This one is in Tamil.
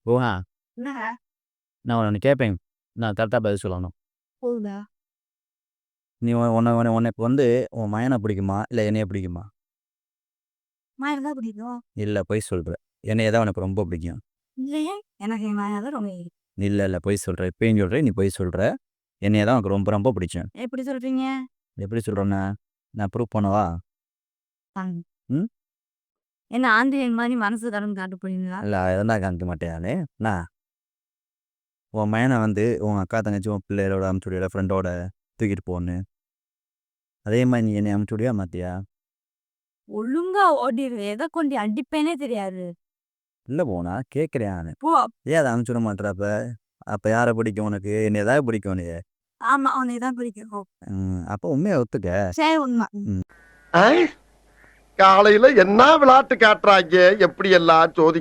ஊஹா, என்னங்க? நான் ஒண்ணு கேட்பேன். நான் கரெக்ட்டா பதில் சொல்லணும். போகுதா? நீ உனக்கு வந்து உன் மயன பிடிக்குமா? இல்ல என்னைய பிடிக்குமா? மயம் தான் பிடிக்கும். இல்ல பொய் சொல்ற. என்னைய தான் உனக்கு ரொம்ப பிடிக்கும். இல்லையே! எனக்கு என் மயம் தான் ரொம்ப இல்ல பொய் சொல்ற. இப்பயும் சொல்றேன். நீ பொய் சொல்ற. என்னைய தான் உனக்கு ரொம்ப ரொம்ப பிடிக்கும். எப்படி சொல்றீங்க? எப்படி சொல்றேன்னா, நான் ப்ரூவ் பண்ணவா? தாங்க. ம். என்ன ஆந்தையன் மாரி மனசு கடன் காட்ட போறீங்களா? இல்ல அதெல்லாம் காமிக்க மாட்டேன் நானு. என்ன? உன் மயன வந்து உன் அக்கா, தங்கச்சி, உன் பிள்ளைகளோட அனுப்பிச்சு விடுவியா? ஃப்ரெண்டோட தூக்கிட்டு போன்னு. அதே மாரி நீ என்னைய அனுப்பிச்சு விடுவியா மாட்டியா? ஒழுங்கா ஓடிரு. எத கொண்டு அடிப்பேனே தெரியாது. இல்ல போனா கேட்கிறேன் நானு. போ. ஏன் அத அனுப்பிச்சு விட மாட்ற அப்ப? அப்ப யார பிடிக்கும் உனக்கு? என்னைய தான் பிடிக்கும் உன்னைய. ஆமா. உன்னைய தான் பிடிக்கும். அப்ப உண்மைய ஒத்துக்க. சரி உண்ம. ம். காலையில என்ன விளையாட்டு காட்டுறாங்க எப்படி எல்லாம் சோதி